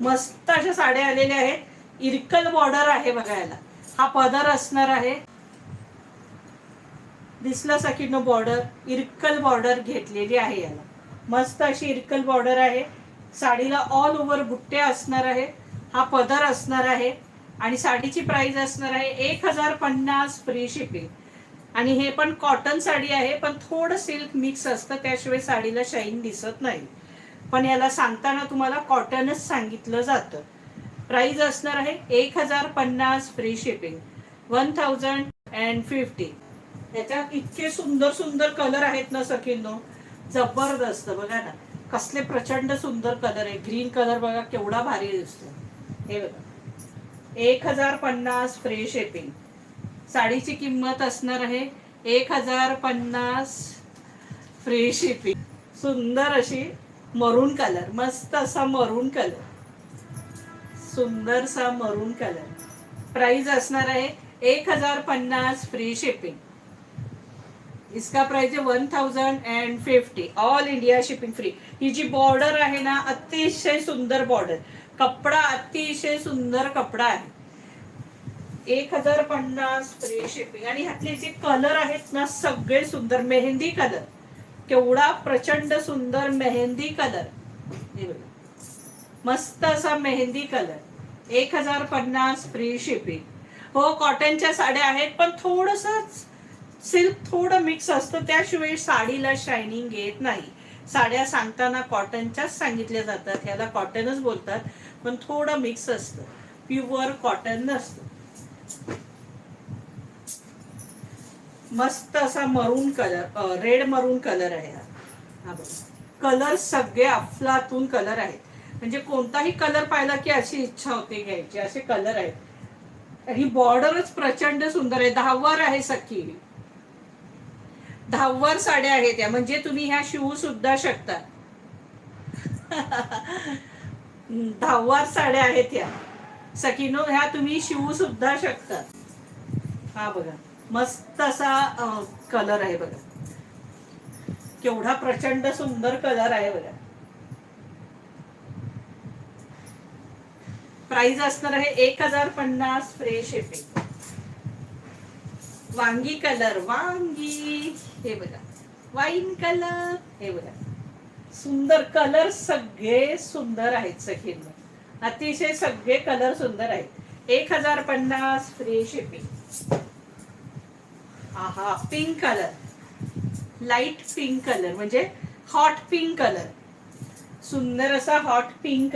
मस्त अशा साड्या आलेल्या आहेत. इरकल बॉर्डर आहे बघा याला. हा पदर असणार आहे. दिसलं सखीनो बॉर्डर, इरकल बॉर्डर घेतलेली आहे याला. मस्त अशी इरकल बॉर्डर आहे. साडीला ऑल ओव्हर बुट्टे असणार आहे. हा पदर असणार आहे आणि साडीची प्राइस असणार आहे 1050 फ्री शिपिंग. आणि हे पण कॉटन साडी आहे, पण थोडं सिल्क मिक्स असतं, त्याशिवाय साडीला शाईन दिसत नाही. पण याला सांगताना तुम्हाला कॉटनच सांगितलं जातं. प्राइस असणार आहे 1050 फ्री शिपिंग, 1050. त्याच्यात इतके सुंदर सुंदर कलर आहेत ना सखींनो, जबरदस्त. बघा ना कसले प्रचंड सुंदर कलर आहे. ग्रीन कलर बघा केवढा भारी दिसतो. हे बघा 1050 फ्री शिपिंग. साडीची किंमत असणार आहे 1050 फ्री शिपिंग. सुंदर अशी मरून कलर, मस्त असा मरून कलर, सुंदरसा मरून कलर. प्राइस असणार आहे 1050 फ्री शिपिंग. इसका प्राइस है 1050, ऑल इंडिया शिपिंग फ्री. ही जी बॉर्डर आहे ना, अतिशय सुंदर बॉर्डर, कपडा अतिशय सुंदर कपडा आहे. 1050 फ्री शिपिंग. आणि ह्यातले जे कलर आहेत ना सगळे सुंदर. मेहंदी कलर, केवढा प्रचंड सुंदर मेहंदी कलर. मस्त असा मेहंदी कलर. 1050 free shipping. हो कॉटनच्या साड्या आहेत, पण थोडस सिल्क थोडं मिक्स असतं, त्याशिवाय साडीला शायनिंग येत नाही. साड्या सांगताना कॉटनच्याच सांगितल्या जातात, ह्याला कॉटनच बोलतात, पण थोडं मिक्स असतं, प्युअर कॉटन नसतं. मस्त असा मरून कलर, रेड मरून कलर आहे हा. कलर सगळे अफलातून कलर आहेत. म्हणजे कोणताही कलर पाहिला की अशी इच्छा होते घ्यायची, असे कलर आहेत. ही बॉर्डरच प्रचंड सुंदर आहे. 10वर आहे सखी, 10वर साड्या आहेत या. म्हणजे तुम्ही ह्या शिवू सुद्धा शकता. 10वर साड्या आहेत या सखीनो, ह्या तुम्ही शिवू सुद्धा शकता. हा बघा मस्त असा कलर आहे बघा, केवढा प्रचंड सुंदर कलर आहे बघा. प्राइस असणार आहे 1050 फ्री शिपिंग. वांगी कलर, वांगी, हे बघा वाईन कलर, हे बघा सुंदर कलर, सगळे सुंदर आहेत सखींनो, अतिशय सगळे कलर सुंदर आहेत. 1050 फ्री शिपिंग. हा pink colour, light pink colour, म्हणजे हॉट पिंक कलर, सुंदर असा हॉट पिंक.